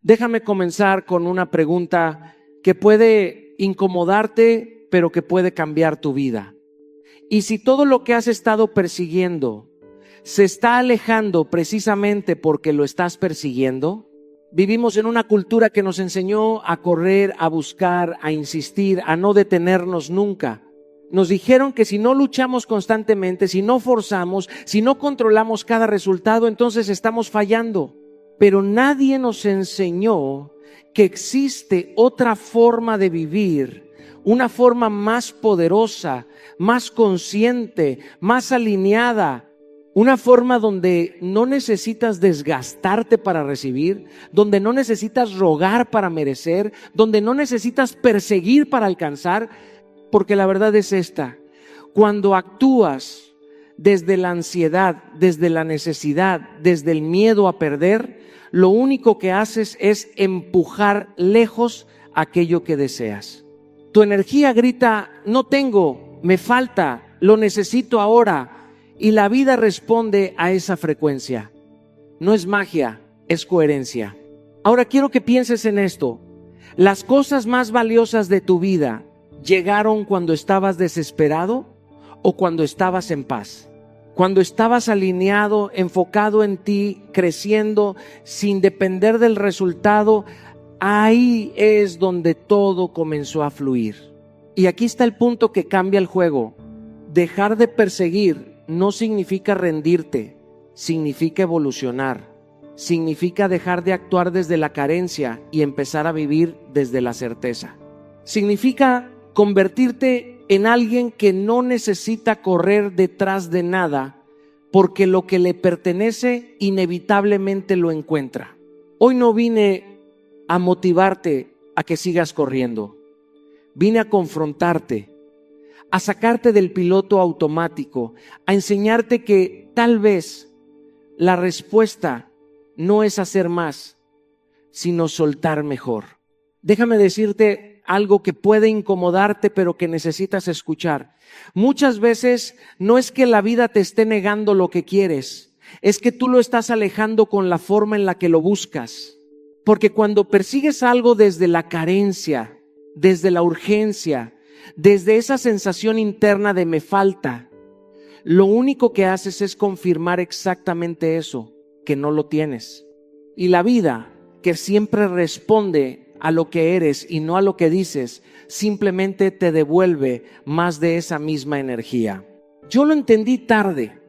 Déjame comenzar con una pregunta que puede incomodarte, pero que puede cambiar tu vida. Y si todo lo que has estado persiguiendo se está alejando precisamente porque lo estás persiguiendo, vivimos en una cultura que nos enseñó a correr, a buscar, a insistir, a no detenernos nunca. Nos dijeron que si no luchamos constantemente, si no forzamos, si no controlamos cada resultado, entonces estamos fallando. Pero nadie nos enseñó que existe otra forma de vivir, una forma más poderosa, más consciente, más alineada, una forma donde no necesitas desgastarte para recibir, donde no necesitas rogar para merecer, donde no necesitas perseguir para alcanzar, porque la verdad es esta: cuando actúas desde la ansiedad, desde la necesidad, desde el miedo a perder, lo único que haces es empujar lejos aquello que deseas. Tu energía grita: no tengo, me falta, lo necesito ahora. Y la vida responde a esa frecuencia. No es magia, es coherencia. Ahora quiero que pienses en esto. Las cosas más valiosas de tu vida llegaron cuando estabas desesperado o cuando estabas en paz. Cuando estabas alineado, enfocado en ti, creciendo, sin depender del resultado, ahí es donde todo comenzó a fluir. Y aquí está el punto que cambia el juego. Dejar de perseguir no significa rendirte, significa evolucionar. Significa dejar de actuar desde la carencia y empezar a vivir desde la certeza. Significa convertirte en alguien que no necesita correr detrás de nada, porque lo que le pertenece inevitablemente lo encuentra. Hoy no vine a motivarte a que sigas corriendo. Vine a confrontarte, a sacarte del piloto automático, a enseñarte que tal vez la respuesta no es hacer más, sino soltar mejor. Déjame decirte algo que puede incomodarte, pero que necesitas escuchar. Muchas veces no es que la vida te esté negando lo que quieres, es que tú lo estás alejando con la forma en la que lo buscas. Porque cuando persigues algo desde la carencia, desde la urgencia, desde esa sensación interna de me falta, lo único que haces es confirmar exactamente eso, que no lo tienes. Y la vida, que siempre responde a lo que eres y no a lo que dices, simplemente te devuelve más de esa misma energía. Yo lo entendí tarde,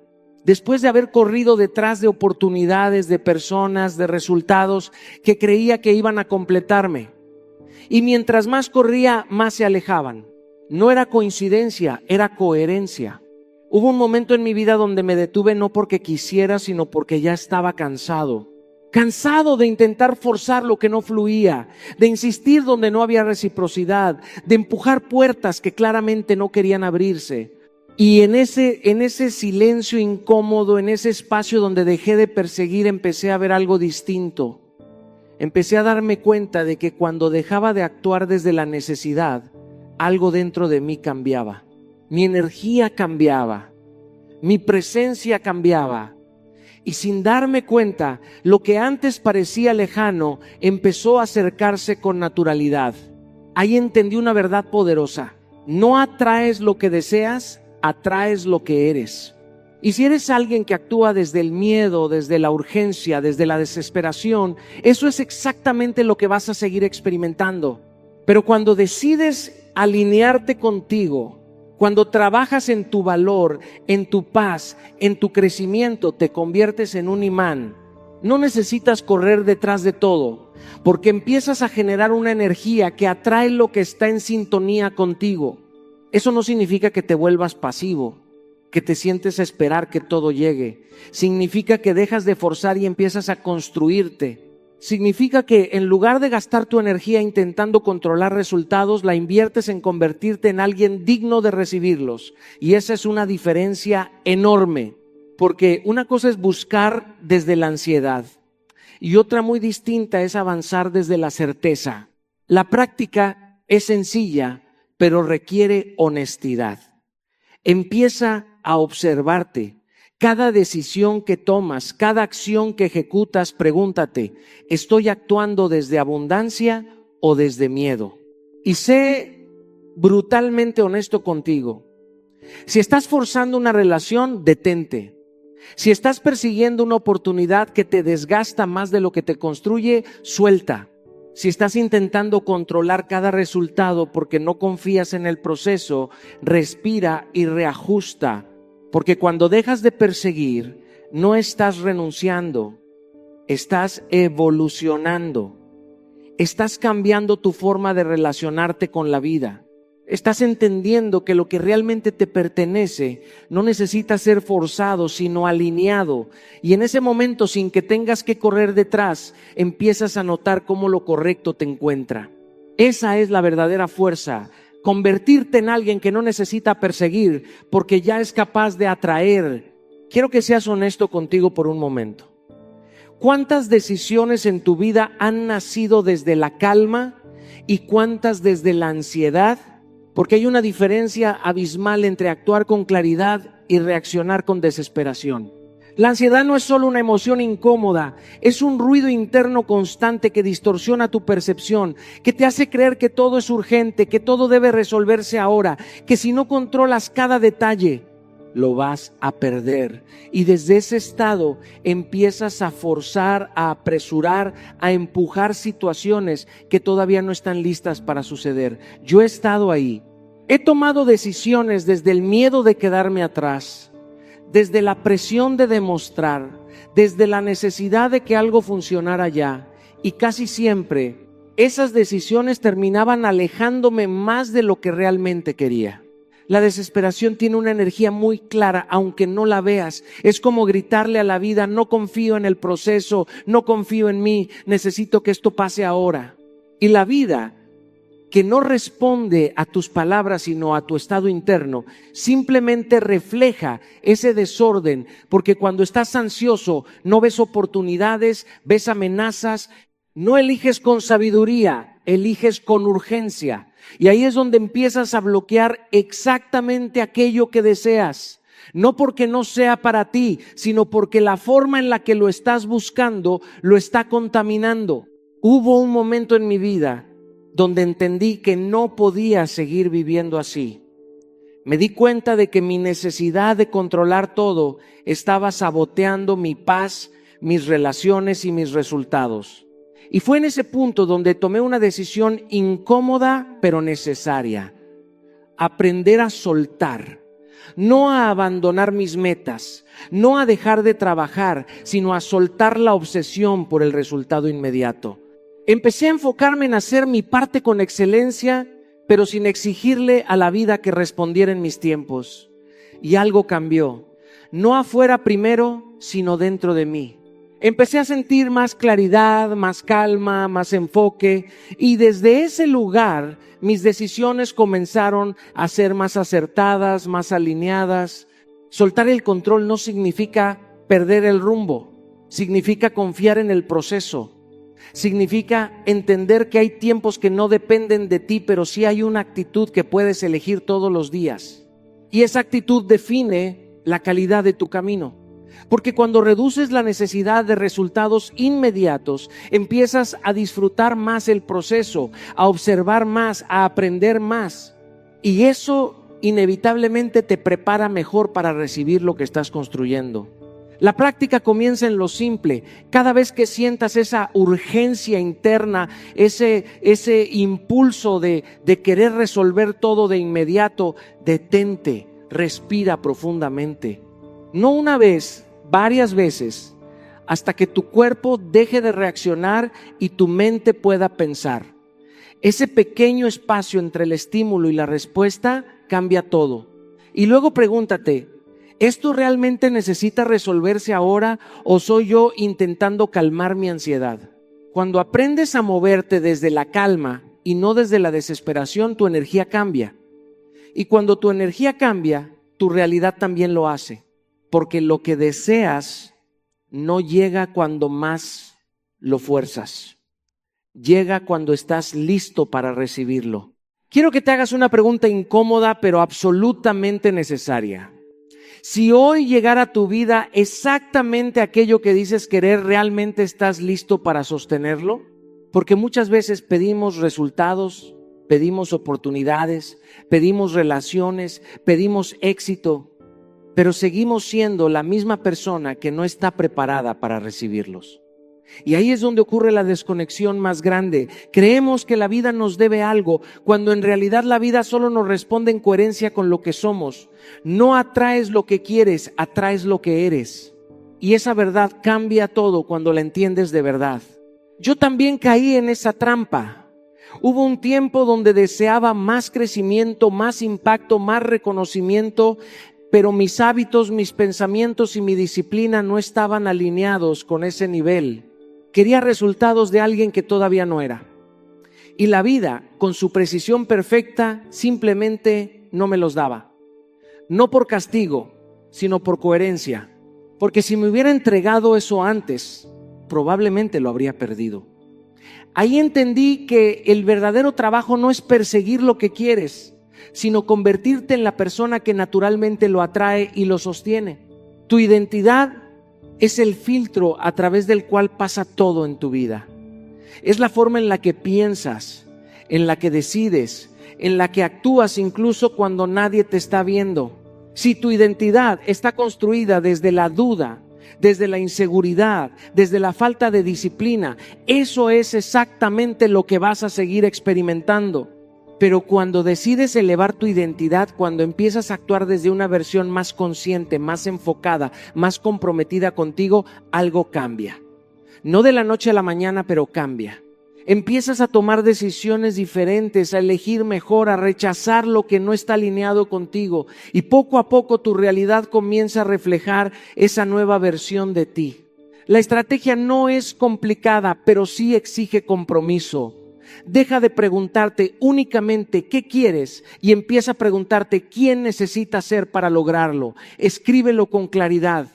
después de haber corrido detrás de oportunidades, de personas, de resultados que creía que iban a completarme. Y mientras más corría, más se alejaban. No era coincidencia, era coherencia. Hubo un momento en mi vida donde me detuve no porque quisiera, sino porque ya estaba cansado. Cansado de intentar forzar lo que no fluía, de insistir donde no había reciprocidad, de empujar puertas que claramente no querían abrirse. Y en ese silencio incómodo, en ese espacio donde dejé de perseguir, empecé a ver algo distinto. Empecé a darme cuenta de que cuando dejaba de actuar desde la necesidad, algo dentro de mí cambiaba. Mi energía cambiaba, mi presencia cambiaba. Y sin darme cuenta, lo que antes parecía lejano empezó a acercarse con naturalidad. Ahí entendí una verdad poderosa: no atraes lo que deseas, atraes lo que eres. Y si eres alguien que actúa desde el miedo, desde la urgencia, desde la desesperación, eso es exactamente lo que vas a seguir experimentando. Pero cuando decides alinearte contigo, cuando trabajas en tu valor, en tu paz, en tu crecimiento, te conviertes en un imán. No necesitas correr detrás de todo, porque empiezas a generar una energía que atrae lo que está en sintonía contigo. Eso no significa que te vuelvas pasivo, que te sientes a esperar que todo llegue. Significa que dejas de forzar y empiezas a construirte. Significa que en lugar de gastar tu energía intentando controlar resultados, la inviertes en convertirte en alguien digno de recibirlos. Y esa es una diferencia enorme, porque una cosa es buscar desde la ansiedad y otra muy distinta es avanzar desde la certeza. La práctica es sencilla, pero requiere honestidad. Empieza a observarte. Cada decisión que tomas, cada acción que ejecutas, pregúntate, ¿estoy actuando desde abundancia o desde miedo? Y sé brutalmente honesto contigo. Si estás forzando una relación, detente. Si estás persiguiendo una oportunidad que te desgasta más de lo que te construye, suelta. Si estás intentando controlar cada resultado porque no confías en el proceso, respira y reajusta. Porque cuando dejas de perseguir, no estás renunciando, estás evolucionando. Estás cambiando tu forma de relacionarte con la vida. Estás entendiendo que lo que realmente te pertenece no necesita ser forzado, sino alineado. Y en ese momento, sin que tengas que correr detrás, empiezas a notar cómo lo correcto te encuentra. Esa es la verdadera fuerza. Convertirte en alguien que no necesita perseguir porque ya es capaz de atraer. Quiero que seas honesto contigo por un momento. ¿Cuántas decisiones en tu vida han nacido desde la calma y cuántas desde la ansiedad? Porque hay una diferencia abismal entre actuar con claridad y reaccionar con desesperación. La ansiedad no es solo una emoción incómoda, es un ruido interno constante que distorsiona tu percepción, que te hace creer que todo es urgente, que todo debe resolverse ahora, que si no controlas cada detalle, lo vas a perder. Y desde ese estado empiezas a forzar, a apresurar, a empujar situaciones que todavía no están listas para suceder. Yo he estado ahí. He tomado decisiones desde el miedo de quedarme atrás, desde la presión de demostrar, desde la necesidad de que algo funcionara ya. Y casi siempre esas decisiones terminaban alejándome más de lo que realmente quería. La desesperación tiene una energía muy clara, aunque no la veas. Es como gritarle a la vida, no confío en el proceso, no confío en mí, necesito que esto pase ahora. Y la vida, que no responde a tus palabras, sino a tu estado interno, simplemente refleja ese desorden, porque cuando estás ansioso, no ves oportunidades, ves amenazas, no eliges con sabiduría, eliges con urgencia. Y ahí es donde empiezas a bloquear exactamente aquello que deseas. No porque no sea para ti, sino porque la forma en la que lo estás buscando lo está contaminando. Hubo un momento en mi vida donde entendí que no podía seguir viviendo así. Me di cuenta de que mi necesidad de controlar todo estaba saboteando mi paz, mis relaciones y mis resultados. Y fue en ese punto donde tomé una decisión incómoda pero necesaria. Aprender a soltar, no a abandonar mis metas, no a dejar de trabajar, sino a soltar la obsesión por el resultado inmediato. Empecé a enfocarme en hacer mi parte con excelencia, pero sin exigirle a la vida que respondiera en mis tiempos. Y algo cambió, no afuera primero, sino dentro de mí. Empecé a sentir más claridad, más calma, más enfoque, y desde ese lugar mis decisiones comenzaron a ser más acertadas, más alineadas. Soltar el control no significa perder el rumbo, significa confiar en el proceso. Significa entender que hay tiempos que no dependen de ti, pero sí hay una actitud que puedes elegir todos los días. Y esa actitud define la calidad de tu camino. Porque cuando reduces la necesidad de resultados inmediatos, empiezas a disfrutar más el proceso, a observar más, a aprender más. Y eso inevitablemente te prepara mejor para recibir lo que estás construyendo. La práctica comienza en lo simple. Cada vez que sientas esa urgencia interna, ese impulso de querer resolver todo de inmediato, detente, respira profundamente. No una vez, varias veces, hasta que tu cuerpo deje de reaccionar y tu mente pueda pensar. Ese pequeño espacio entre el estímulo y la respuesta cambia todo. Y luego pregúntate, ¿esto realmente necesita resolverse ahora o soy yo intentando calmar mi ansiedad? Cuando aprendes a moverte desde la calma y no desde la desesperación, tu energía cambia. Y cuando tu energía cambia, tu realidad también lo hace. Porque lo que deseas no llega cuando más lo fuerzas. Llega cuando estás listo para recibirlo. Quiero que te hagas una pregunta incómoda pero absolutamente necesaria. Si hoy llegara a tu vida exactamente aquello que dices querer, ¿realmente estás listo para sostenerlo? Porque muchas veces pedimos resultados, pedimos oportunidades, pedimos relaciones, pedimos éxito, pero seguimos siendo la misma persona que no está preparada para recibirlos. Y ahí es donde ocurre la desconexión más grande. Creemos que la vida nos debe algo, cuando en realidad la vida solo nos responde en coherencia con lo que somos. No atraes lo que quieres, atraes lo que eres. Y esa verdad cambia todo cuando la entiendes de verdad. Yo también caí en esa trampa. Hubo un tiempo donde deseaba más crecimiento, más impacto, más reconocimiento, pero mis hábitos, mis pensamientos y mi disciplina no estaban alineados con ese nivel. Quería resultados de alguien que todavía no era. Y la vida, con su precisión perfecta, simplemente no me los daba. No por castigo, sino por coherencia. Porque si me hubiera entregado eso antes, probablemente lo habría perdido. Ahí entendí que el verdadero trabajo no es perseguir lo que quieres, sino convertirte en la persona que naturalmente lo atrae y lo sostiene. Tu identidad es el filtro a través del cual pasa todo en tu vida. Es la forma en la que piensas, en la que decides, en la que actúas incluso cuando nadie te está viendo. Si tu identidad está construida desde la duda, desde la inseguridad, desde la falta de disciplina, eso es exactamente lo que vas a seguir experimentando. Pero cuando decides elevar tu identidad, cuando empiezas a actuar desde una versión más consciente, más enfocada, más comprometida contigo, algo cambia. No de la noche a la mañana, pero cambia. Empiezas a tomar decisiones diferentes, a elegir mejor, a rechazar lo que no está alineado contigo. Y poco a poco tu realidad comienza a reflejar esa nueva versión de ti. La estrategia no es complicada, pero sí exige compromiso. Deja de preguntarte únicamente qué quieres y empieza a preguntarte quién necesitas ser para lograrlo. Escríbelo con claridad,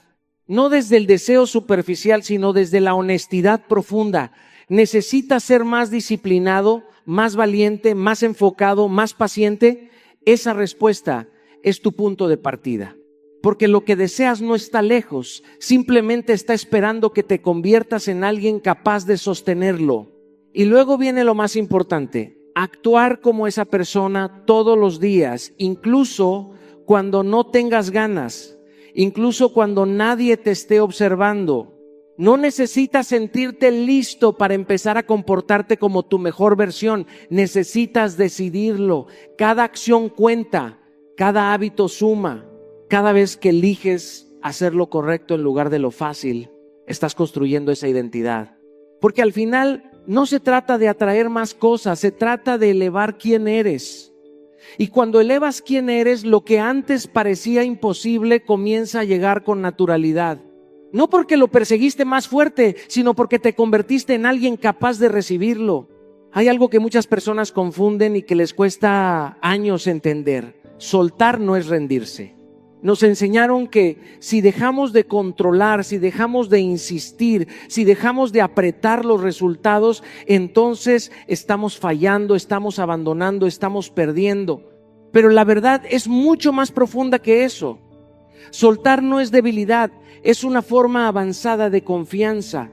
no desde el deseo superficial, sino desde la honestidad profunda. ¿Necesitas ser más disciplinado, más valiente, más enfocado, más paciente? Esa respuesta es tu punto de partida. Porque lo que deseas no está lejos, simplemente está esperando que te conviertas en alguien capaz de sostenerlo. Y luego viene lo más importante, actuar como esa persona todos los días, incluso cuando no tengas ganas, incluso cuando nadie te esté observando. No necesitas sentirte listo para empezar a comportarte como tu mejor versión, necesitas decidirlo. Cada acción cuenta, cada hábito suma, cada vez que eliges hacer lo correcto en lugar de lo fácil, estás construyendo esa identidad. Porque al final no se trata de atraer más cosas, se trata de elevar quién eres. Y cuando elevas quién eres, lo que antes parecía imposible comienza a llegar con naturalidad. No porque lo perseguiste más fuerte, sino porque te convertiste en alguien capaz de recibirlo. Hay algo que muchas personas confunden y que les cuesta años entender. Soltar no es rendirse. Nos enseñaron que si dejamos de controlar, si dejamos de insistir, si dejamos de apretar los resultados, entonces estamos fallando, estamos abandonando, estamos perdiendo. Pero la verdad es mucho más profunda que eso. Soltar no es debilidad, es una forma avanzada de confianza.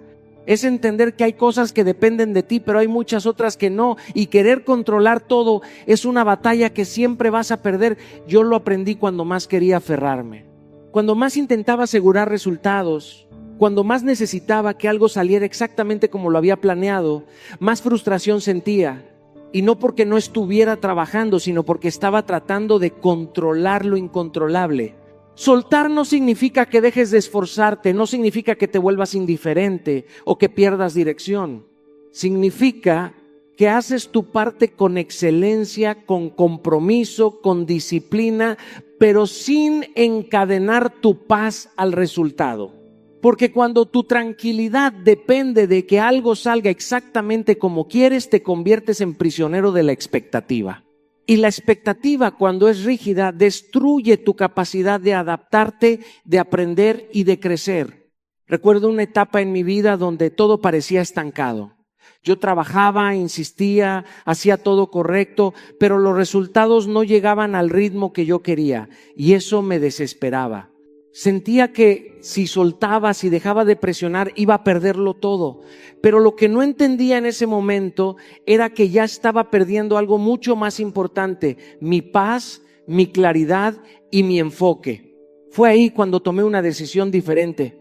Es entender que hay cosas que dependen de ti, pero hay muchas otras que no. Y querer controlar todo es una batalla que siempre vas a perder. Yo lo aprendí cuando más quería aferrarme. Cuando más intentaba asegurar resultados, cuando más necesitaba que algo saliera exactamente como lo había planeado, más frustración sentía. Y no porque no estuviera trabajando, sino porque estaba tratando de controlar lo incontrolable. Soltar no significa que dejes de esforzarte, no significa que te vuelvas indiferente o que pierdas dirección. Significa que haces tu parte con excelencia, con compromiso, con disciplina, pero sin encadenar tu paz al resultado. Porque cuando tu tranquilidad depende de que algo salga exactamente como quieres, te conviertes en prisionero de la expectativa. Y la expectativa, cuando es rígida, destruye tu capacidad de adaptarte, de aprender y de crecer. Recuerdo una etapa en mi vida donde todo parecía estancado. Yo trabajaba, insistía, hacía todo correcto, pero los resultados no llegaban al ritmo que yo quería y eso me desesperaba. Sentía que si soltaba, si dejaba de presionar, iba a perderlo todo. Pero lo que no entendía en ese momento era que ya estaba perdiendo algo mucho más importante: mi paz, mi claridad y mi enfoque. Fue ahí cuando tomé una decisión diferente.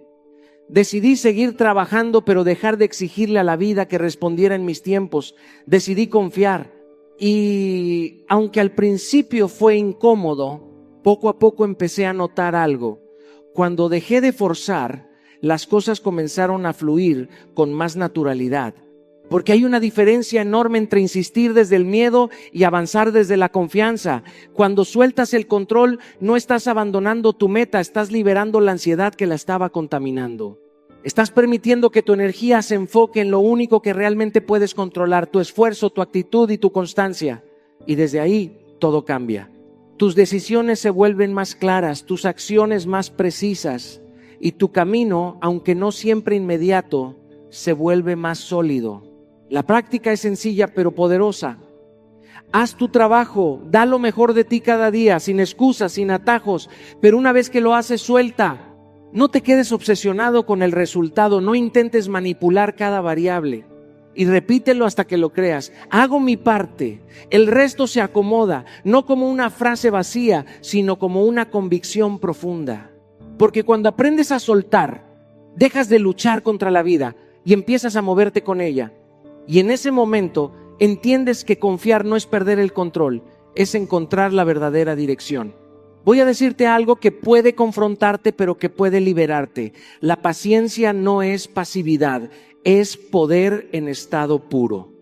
Decidí seguir trabajando, pero dejar de exigirle a la vida que respondiera en mis tiempos. Decidí confiar. Y aunque al principio fue incómodo, poco a poco empecé a notar algo. Cuando dejé de forzar, las cosas comenzaron a fluir con más naturalidad. Porque hay una diferencia enorme entre insistir desde el miedo y avanzar desde la confianza. Cuando sueltas el control, no estás abandonando tu meta, estás liberando la ansiedad que la estaba contaminando. Estás permitiendo que tu energía se enfoque en lo único que realmente puedes controlar: tu esfuerzo, tu actitud y tu constancia. Y desde ahí todo cambia. Tus decisiones se vuelven más claras, tus acciones más precisas, y tu camino, aunque no siempre inmediato, se vuelve más sólido. La práctica es sencilla pero poderosa. Haz tu trabajo, da lo mejor de ti cada día, sin excusas, sin atajos, pero una vez que lo haces, suelta. No te quedes obsesionado con el resultado, no intentes manipular cada variable. Y repítelo hasta que lo creas: hago mi parte, el resto se acomoda, no como una frase vacía, sino como una convicción profunda. Porque cuando aprendes a soltar, dejas de luchar contra la vida y empiezas a moverte con ella. Y en ese momento entiendes que confiar no es perder el control, es encontrar la verdadera dirección. Voy a decirte algo que puede confrontarte, pero que puede liberarte. La paciencia no es pasividad, es poder en estado puro.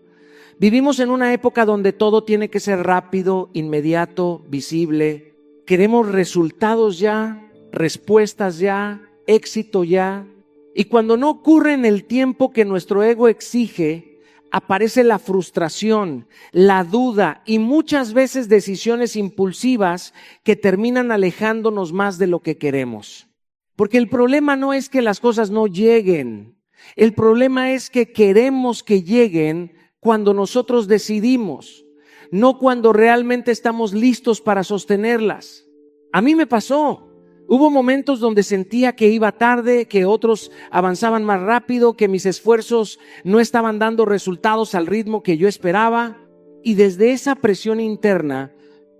Vivimos en una época donde todo tiene que ser rápido, inmediato, visible. Queremos resultados ya, respuestas ya, éxito ya. Y cuando no ocurre en el tiempo que nuestro ego exige, aparece la frustración, la duda y muchas veces decisiones impulsivas que terminan alejándonos más de lo que queremos. Porque el problema no es que las cosas no lleguen. El problema es que queremos que lleguen cuando nosotros decidimos, no cuando realmente estamos listos para sostenerlas. A mí me pasó. Hubo momentos donde sentía que iba tarde, que otros avanzaban más rápido, que mis esfuerzos no estaban dando resultados al ritmo que yo esperaba. Y desde esa presión interna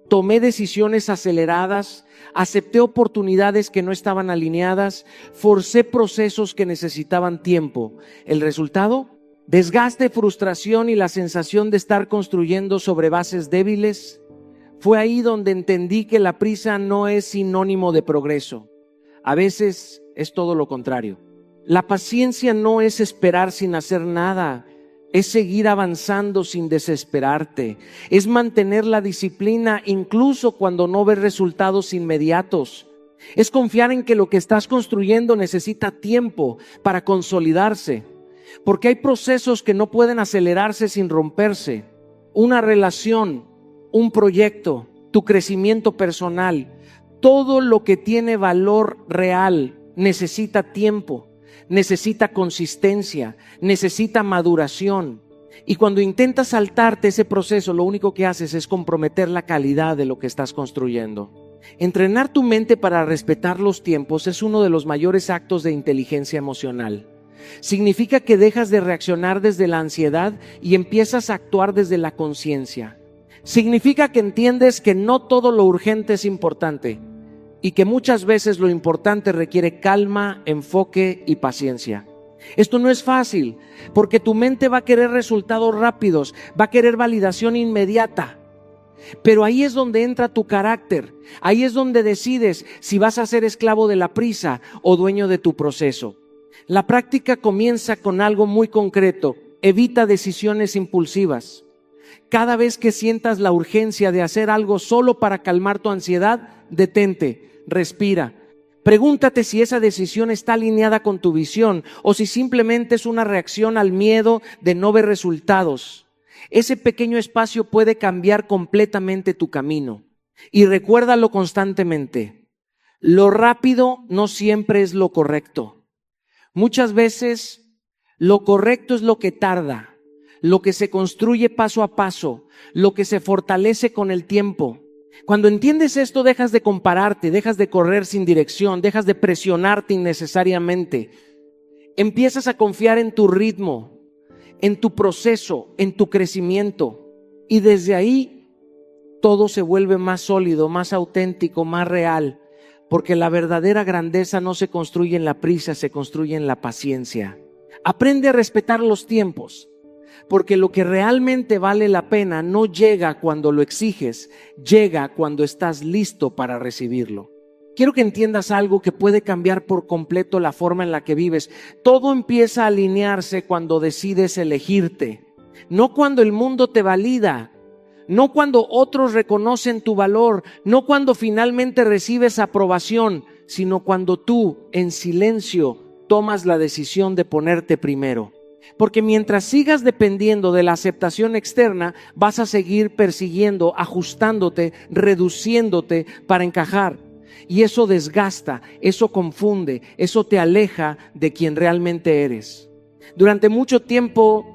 tomé decisiones aceleradas, acepté oportunidades que no estaban alineadas, forcé procesos que necesitaban tiempo. ¿El resultado? Desgaste, frustración y la sensación de estar construyendo sobre bases débiles. Fue ahí donde entendí que la prisa no es sinónimo de progreso. A veces es todo lo contrario. La paciencia no es esperar sin hacer nada, es seguir avanzando sin desesperarte, es mantener la disciplina incluso cuando no ves resultados inmediatos. Es confiar en que lo que estás construyendo necesita tiempo para consolidarse, porque hay procesos que no pueden acelerarse sin romperse. Una relación, un proyecto, tu crecimiento personal, todo lo que tiene valor real necesita tiempo, necesita consistencia, necesita maduración. Y cuando intentas saltarte ese proceso, lo único que haces es comprometer la calidad de lo que estás construyendo. Entrenar tu mente para respetar los tiempos es uno de los mayores actos de inteligencia emocional. Significa que dejas de reaccionar desde la ansiedad y empiezas a actuar desde la conciencia. Significa que entiendes que no todo lo urgente es importante y que muchas veces lo importante requiere calma, enfoque y paciencia. Esto no es fácil porque tu mente va a querer resultados rápidos, va a querer validación inmediata. Pero ahí es donde entra tu carácter, ahí es donde decides si vas a ser esclavo de la prisa o dueño de tu proceso. La práctica comienza con algo muy concreto: evita decisiones impulsivas. Cada vez que sientas la urgencia de hacer algo solo para calmar tu ansiedad, detente, respira. Pregúntate si esa decisión está alineada con tu visión o si simplemente es una reacción al miedo de no ver resultados. Ese pequeño espacio puede cambiar completamente tu camino. Y recuérdalo constantemente: lo rápido no siempre es lo correcto. Muchas veces lo correcto es lo que tarda, lo que se construye paso a paso, lo que se fortalece con el tiempo. Cuando entiendes esto, dejas de compararte, dejas de correr sin dirección, dejas de presionarte innecesariamente. Empiezas a confiar en tu ritmo, en tu proceso, en tu crecimiento. Y desde ahí todo se vuelve más sólido, más auténtico, más real. Porque la verdadera grandeza no se construye en la prisa, se construye en la paciencia. Aprende a respetar los tiempos. Porque lo que realmente vale la pena no llega cuando lo exiges, llega cuando estás listo para recibirlo. Quiero que entiendas algo que puede cambiar por completo la forma en la que vives. Todo empieza a alinearse cuando decides elegirte, no cuando el mundo te valida, no cuando otros reconocen tu valor, no cuando finalmente recibes aprobación, sino cuando tú, en silencio, tomas la decisión de ponerte primero. Porque mientras sigas dependiendo de la aceptación externa, vas a seguir persiguiendo, ajustándote, reduciéndote para encajar. Y eso desgasta, eso confunde, eso te aleja de quien realmente eres. Durante mucho tiempo,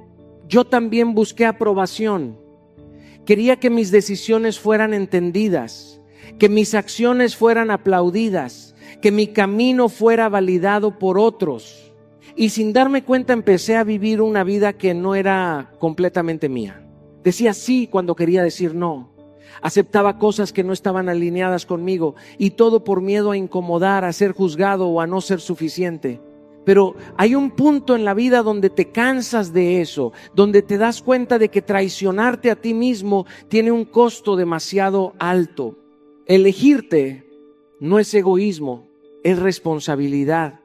yo también busqué aprobación. Quería que mis decisiones fueran entendidas, que mis acciones fueran aplaudidas, que mi camino fuera validado por otros. Y sin darme cuenta empecé a vivir una vida que no era completamente mía. Decía sí cuando quería decir no. Aceptaba cosas que no estaban alineadas conmigo y todo por miedo a incomodar, a ser juzgado o a no ser suficiente. Pero hay un punto en la vida donde te cansas de eso, donde te das cuenta de que traicionarte a ti mismo tiene un costo demasiado alto. Elegirte no es egoísmo, es responsabilidad.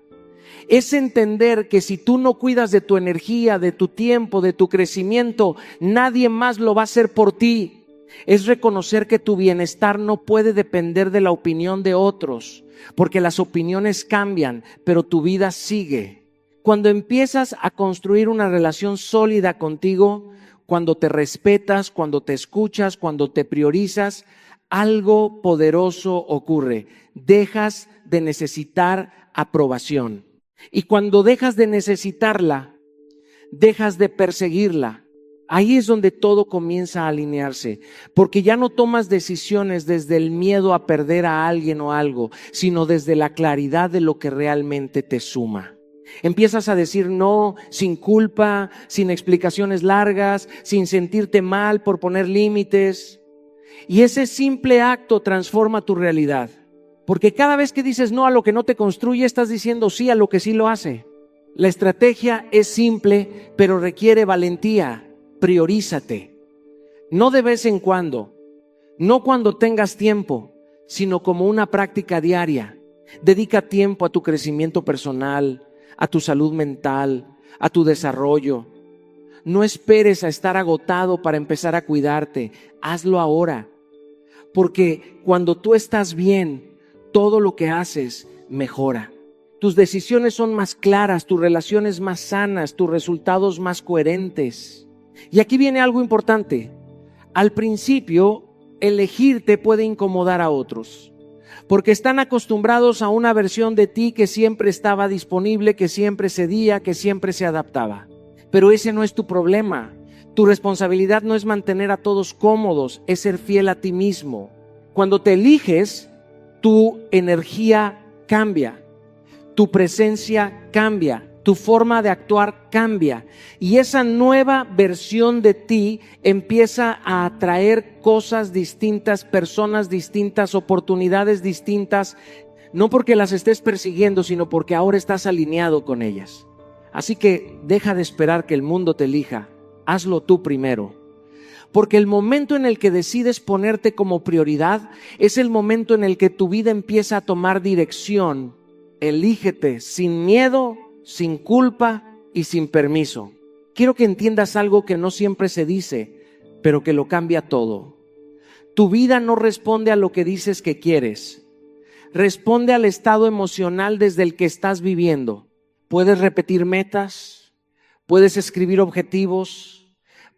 Es entender que si tú no cuidas de tu energía, de tu tiempo, de tu crecimiento, nadie más lo va a hacer por ti. Es reconocer que tu bienestar no puede depender de la opinión de otros, porque las opiniones cambian, pero tu vida sigue. Cuando empiezas a construir una relación sólida contigo, cuando te respetas, cuando te escuchas, cuando te priorizas, algo poderoso ocurre. Dejas de necesitar aprobación. Y cuando dejas de necesitarla, dejas de perseguirla. Ahí es donde todo comienza a alinearse, porque ya no tomas decisiones desde el miedo a perder a alguien o algo, sino desde la claridad de lo que realmente te suma. Empiezas a decir no sin culpa, sin explicaciones largas, sin sentirte mal por poner límites. Y ese simple acto transforma tu realidad. Porque cada vez que dices no a lo que no te construye, estás diciendo sí a lo que sí lo hace. La estrategia es simple, pero requiere valentía. Priorízate. No de vez en cuando, no cuando tengas tiempo, sino como una práctica diaria. Dedica tiempo a tu crecimiento personal, a tu salud mental, a tu desarrollo. No esperes a estar agotado para empezar a cuidarte. Hazlo ahora. Porque cuando tú estás bien, todo lo que haces mejora. Tus decisiones son más claras, tus relaciones más sanas, tus resultados más coherentes. Y aquí viene algo importante. Al principio, elegirte puede incomodar a otros, porque están acostumbrados a una versión de ti que siempre estaba disponible, que siempre cedía, que siempre se adaptaba. Pero ese no es tu problema. Tu responsabilidad no es mantener a todos cómodos, es ser fiel a ti mismo. Cuando te eliges, tu energía cambia, tu presencia cambia, tu forma de actuar cambia. Y esa nueva versión de ti empieza a atraer cosas distintas, personas distintas, oportunidades distintas, no porque las estés persiguiendo, sino porque ahora estás alineado con ellas. Así que deja de esperar que el mundo te elija, hazlo tú primero. Porque el momento en el que decides ponerte como prioridad es el momento en el que tu vida empieza a tomar dirección. Elígete sin miedo, sin culpa y sin permiso. Quiero que entiendas algo que no siempre se dice, pero que lo cambia todo. Tu vida no responde a lo que dices que quieres. Responde al estado emocional desde el que estás viviendo. Puedes repetir metas, puedes escribir objetivos,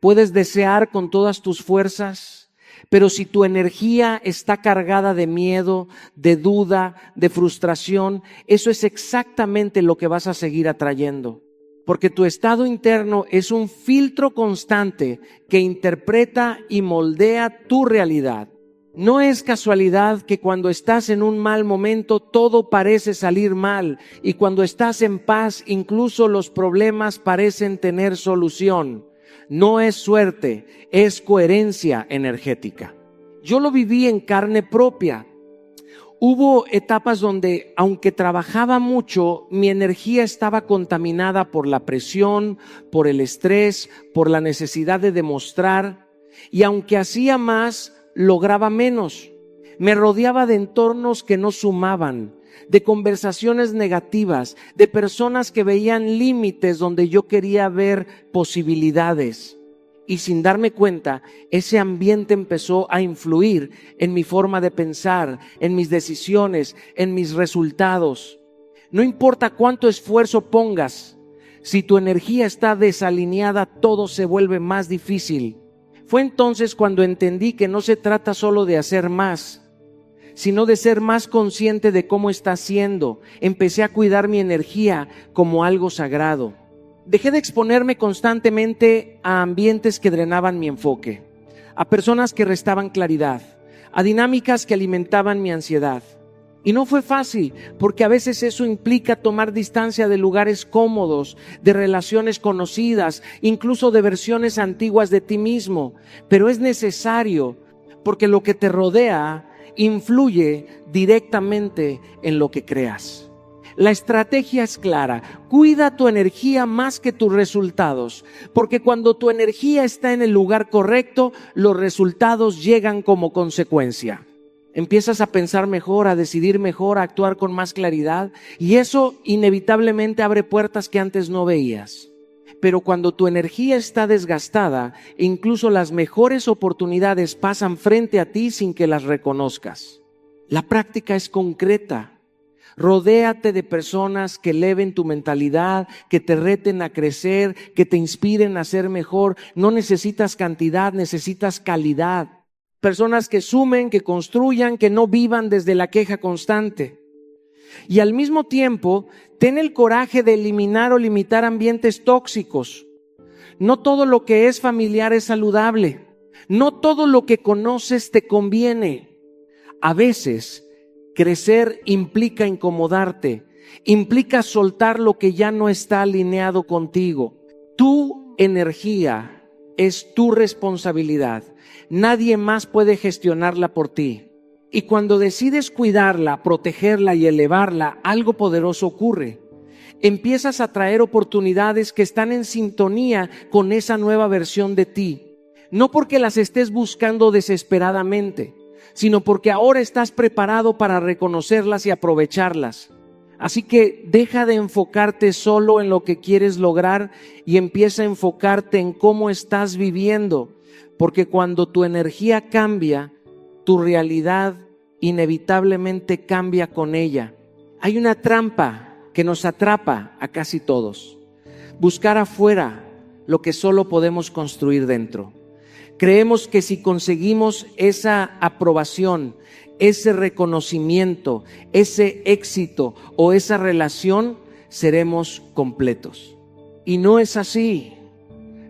puedes desear con todas tus fuerzas, pero si tu energía está cargada de miedo, de duda, de frustración, eso es exactamente lo que vas a seguir atrayendo. Porque tu estado interno es un filtro constante que interpreta y moldea tu realidad. No es casualidad que cuando estás en un mal momento todo parece salir mal y cuando estás en paz incluso los problemas parecen tener solución. No es suerte, es coherencia energética. Yo lo viví en carne propia. Hubo etapas donde, aunque trabajaba mucho, mi energía estaba contaminada por la presión, por el estrés, por la necesidad de demostrar, y aunque hacía más, lograba menos. Me rodeaba de entornos que no sumaban, de conversaciones negativas, de personas que veían límites donde yo quería ver posibilidades. Y sin darme cuenta, ese ambiente empezó a influir en mi forma de pensar, en mis decisiones, en mis resultados. No importa cuánto esfuerzo pongas, si tu energía está desalineada, todo se vuelve más difícil. Fue entonces cuando entendí que no se trata solo de hacer más, sino de ser más consciente de cómo está siendo. Empecé a cuidar mi energía como algo sagrado. Dejé de exponerme constantemente a ambientes que drenaban mi enfoque, a personas que restaban claridad, a dinámicas que alimentaban mi ansiedad. Y no fue fácil, porque a veces eso implica tomar distancia de lugares cómodos, de relaciones conocidas, incluso de versiones antiguas de ti mismo. Pero es necesario, porque lo que te rodea influye directamente en lo que creas. La estrategia es clara: cuida tu energía más que tus resultados, porque cuando tu energía está en el lugar correcto, los resultados llegan como consecuencia. Empiezas a pensar mejor, a decidir mejor, a actuar con más claridad, y eso inevitablemente abre puertas que antes no veías. Pero cuando tu energía está desgastada, incluso las mejores oportunidades pasan frente a ti sin que las reconozcas. La práctica es concreta. Rodéate de personas que eleven tu mentalidad, que te reten a crecer, que te inspiren a ser mejor. No necesitas cantidad, necesitas calidad. Personas que sumen, que construyan, que no vivan desde la queja constante. Y al mismo tiempo, ten el coraje de eliminar o limitar ambientes tóxicos. No todo lo que es familiar es saludable. No todo lo que conoces te conviene. A veces, crecer implica incomodarte, implica soltar lo que ya no está alineado contigo. Tu energía es tu responsabilidad. Nadie más puede gestionarla por ti. Y cuando decides cuidarla, protegerla y elevarla, algo poderoso ocurre. Empiezas a traer oportunidades que están en sintonía con esa nueva versión de ti. No porque las estés buscando desesperadamente, sino porque ahora estás preparado para reconocerlas y aprovecharlas. Así que deja de enfocarte solo en lo que quieres lograr y empieza a enfocarte en cómo estás viviendo. Porque cuando tu energía cambia, tu realidad inevitablemente cambia con ella. Hay una trampa que nos atrapa a casi todos: buscar afuera lo que solo podemos construir dentro. Creemos que si conseguimos esa aprobación, ese reconocimiento, ese éxito o esa relación, seremos completos. Y no es así.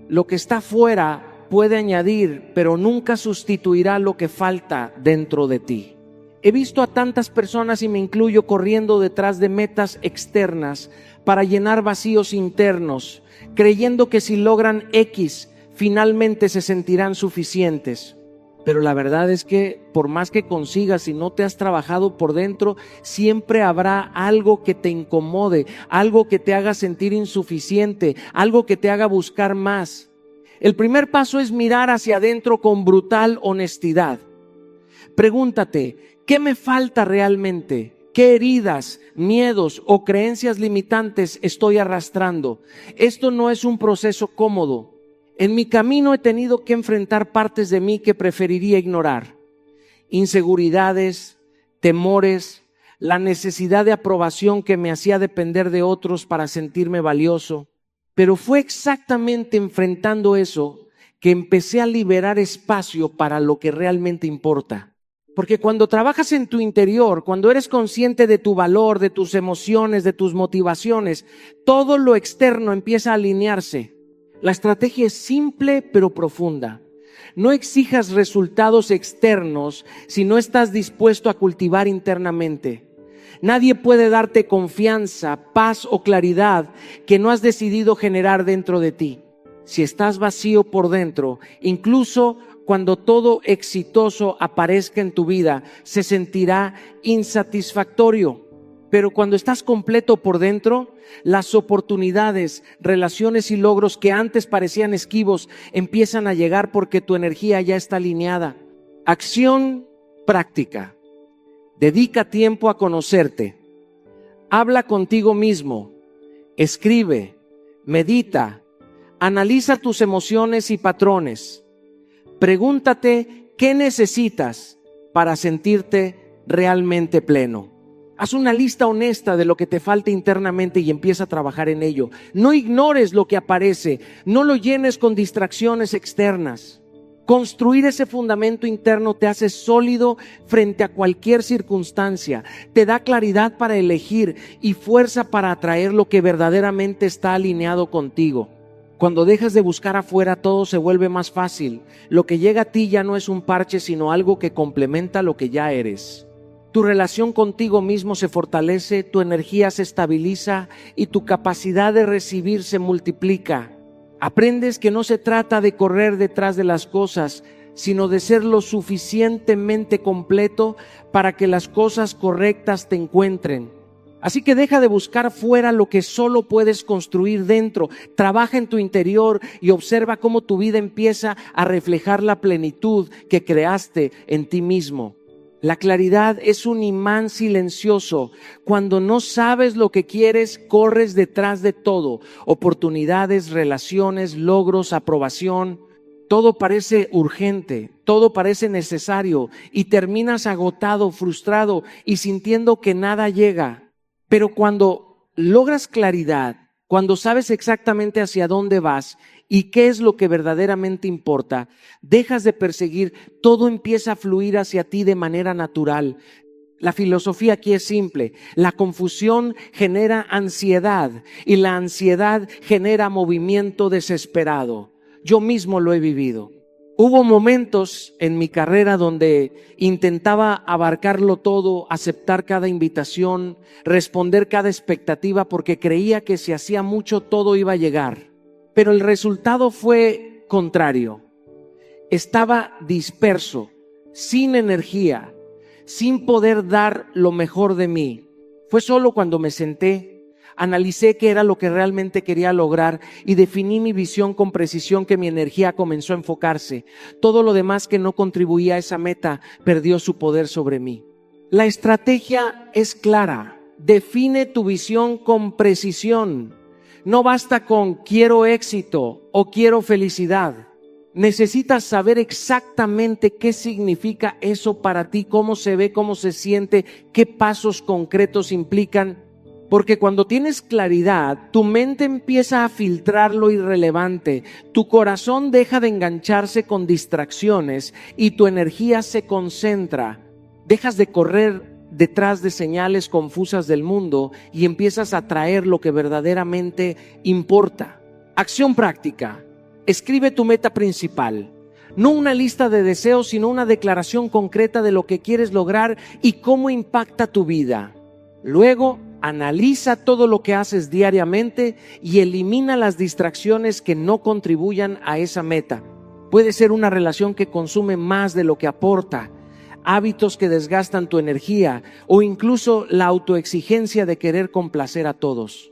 Lo que está fuera puede añadir, pero nunca sustituirá lo que falta dentro de ti. He visto a tantas personas, y me incluyo, corriendo detrás de metas externas para llenar vacíos internos, creyendo que si logran X, finalmente se sentirán suficientes. Pero la verdad es que por más que consigas, si no te has trabajado por dentro, siempre habrá algo que te incomode, algo que te haga sentir insuficiente, algo que te haga buscar más. El primer paso es mirar hacia adentro con brutal honestidad. Pregúntate: ¿qué me falta realmente? ¿Qué heridas, miedos o creencias limitantes estoy arrastrando? Esto no es un proceso cómodo. En mi camino he tenido que enfrentar partes de mí que preferiría ignorar. Inseguridades, temores, la necesidad de aprobación que me hacía depender de otros para sentirme valioso. Pero fue exactamente enfrentando eso que empecé a liberar espacio para lo que realmente importa. Porque cuando trabajas en tu interior, cuando eres consciente de tu valor, de tus emociones, de tus motivaciones, todo lo externo empieza a alinearse. La estrategia es simple pero profunda. No exijas resultados externos si no estás dispuesto a cultivar internamente. Nadie puede darte confianza, paz o claridad que no has decidido generar dentro de ti. Si estás vacío por dentro, incluso cuando todo exitoso aparezca en tu vida, se sentirá insatisfactorio. Pero cuando estás completo por dentro, las oportunidades, relaciones y logros que antes parecían esquivos empiezan a llegar porque tu energía ya está alineada. Acción práctica. Dedica tiempo a conocerte. Habla contigo mismo. Escribe. Medita. Analiza tus emociones y patrones. Pregúntate qué necesitas para sentirte realmente pleno. Haz una lista honesta de lo que te falta internamente y empieza a trabajar en ello. No ignores lo que aparece, no lo llenes con distracciones externas. Construir ese fundamento interno te hace sólido frente a cualquier circunstancia, te da claridad para elegir y fuerza para atraer lo que verdaderamente está alineado contigo. Cuando dejas de buscar afuera, todo se vuelve más fácil. Lo que llega a ti ya no es un parche, sino algo que complementa lo que ya eres. Tu relación contigo mismo se fortalece, tu energía se estabiliza y tu capacidad de recibir se multiplica. Aprendes que no se trata de correr detrás de las cosas, sino de ser lo suficientemente completo para que las cosas correctas te encuentren. Así que deja de buscar fuera lo que solo puedes construir dentro. Trabaja en tu interior y observa cómo tu vida empieza a reflejar la plenitud que creaste en ti mismo. La claridad es un imán silencioso. Cuando no sabes lo que quieres, corres detrás de todo. Oportunidades, relaciones, logros, aprobación. Todo parece urgente, todo parece necesario y terminas agotado, frustrado y sintiendo que nada llega. Pero cuando logras claridad, cuando sabes exactamente hacia dónde vas y qué es lo que verdaderamente importa, dejas de perseguir, todo empieza a fluir hacia ti de manera natural. La filosofía aquí es simple. La confusión genera ansiedad y la ansiedad genera movimiento desesperado. Yo mismo lo he vivido. Hubo momentos en mi carrera donde intentaba abarcarlo todo, aceptar cada invitación, responder cada expectativa porque creía que si hacía mucho todo iba a llegar. Pero el resultado fue contrario. Estaba disperso, sin energía, sin poder dar lo mejor de mí. Fue solo cuando me senté, analicé qué era lo que realmente quería lograr y definí mi visión con precisión que mi energía comenzó a enfocarse. Todo lo demás que no contribuía a esa meta perdió su poder sobre mí. La estrategia es clara. Define tu visión con precisión. No basta con quiero éxito o quiero felicidad. Necesitas saber exactamente qué significa eso para ti, cómo se ve, cómo se siente, qué pasos concretos implican. Porque cuando tienes claridad, tu mente empieza a filtrar lo irrelevante, tu corazón deja de engancharse con distracciones y tu energía se concentra. Dejas de correr detrás de señales confusas del mundo y empiezas a traer lo que verdaderamente importa. Acción práctica. Escribe tu meta principal. No una lista de deseos, sino una declaración concreta de lo que quieres lograr y cómo impacta tu vida. Luego, analiza todo lo que haces diariamente y elimina las distracciones que no contribuyan a esa meta. Puede ser una relación que consume más de lo que aporta, hábitos que desgastan tu energía o incluso la autoexigencia de querer complacer a todos.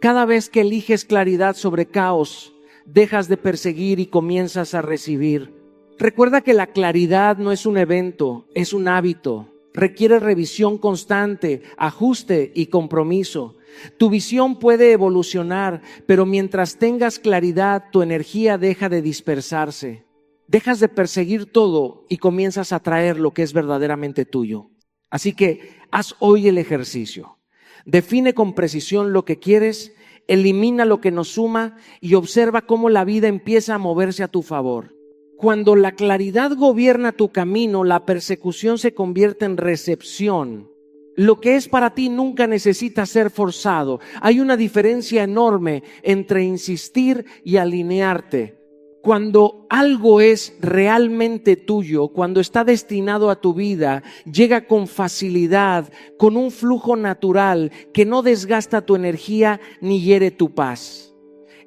Cada vez que eliges claridad sobre caos, dejas de perseguir y comienzas a recibir. Recuerda que la claridad no es un evento, es un hábito. Requiere revisión constante, ajuste y compromiso. Tu visión puede evolucionar, pero mientras tengas claridad, tu energía deja de dispersarse. Dejas de perseguir todo y comienzas a traer lo que es verdaderamente tuyo. Así que haz hoy el ejercicio. Define con precisión lo que quieres, elimina lo que no suma y observa cómo la vida empieza a moverse a tu favor. Cuando la claridad gobierna tu camino, la persecución se convierte en recepción. Lo que es para ti nunca necesita ser forzado. Hay una diferencia enorme entre insistir y alinearte. Cuando algo es realmente tuyo, cuando está destinado a tu vida, llega con facilidad, con un flujo natural que no desgasta tu energía ni hiere tu paz.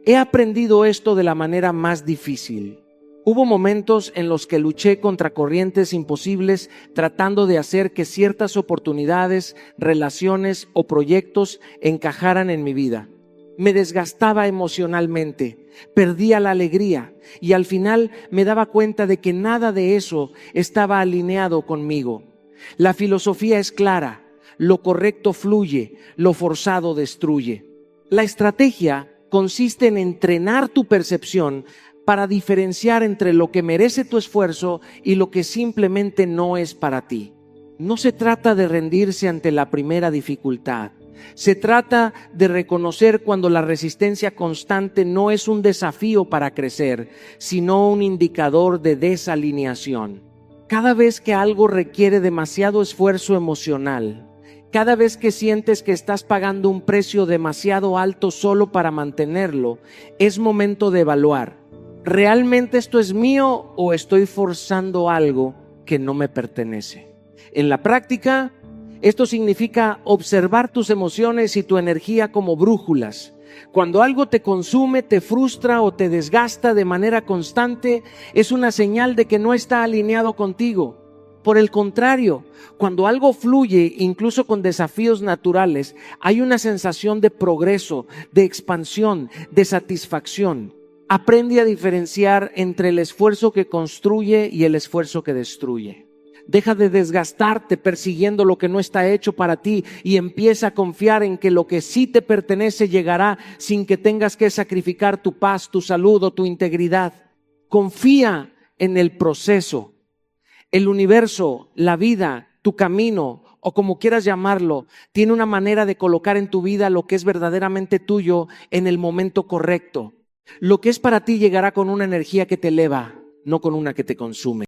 He aprendido esto de la manera más difícil. Hubo momentos en los que luché contra corrientes imposibles tratando de hacer que ciertas oportunidades, relaciones o proyectos encajaran en mi vida. Me desgastaba emocionalmente, perdía la alegría y al final me daba cuenta de que nada de eso estaba alineado conmigo. La filosofía es clara: lo correcto fluye, lo forzado destruye. La estrategia consiste en entrenar tu percepción para diferenciar entre lo que merece tu esfuerzo y lo que simplemente no es para ti. No se trata de rendirse ante la primera dificultad. Se trata de reconocer cuando la resistencia constante no es un desafío para crecer, sino un indicador de desalineación. Cada vez que algo requiere demasiado esfuerzo emocional, cada vez que sientes que estás pagando un precio demasiado alto solo para mantenerlo, es momento de evaluar: ¿realmente esto es mío o estoy forzando algo que no me pertenece? En la práctica, esto significa observar tus emociones y tu energía como brújulas. Cuando algo te consume, te frustra o te desgasta de manera constante, es una señal de que no está alineado contigo. Por el contrario, cuando algo fluye, incluso con desafíos naturales, hay una sensación de progreso, de expansión, de satisfacción. Aprende a diferenciar entre el esfuerzo que construye y el esfuerzo que destruye. Deja de desgastarte persiguiendo lo que no está hecho para ti y empieza a confiar en que lo que sí te pertenece llegará sin que tengas que sacrificar tu paz, tu salud o tu integridad. Confía en el proceso. El universo, la vida, tu camino o como quieras llamarlo, tiene una manera de colocar en tu vida lo que es verdaderamente tuyo en el momento correcto. Lo que es para ti llegará con una energía que te eleva, no con una que te consume.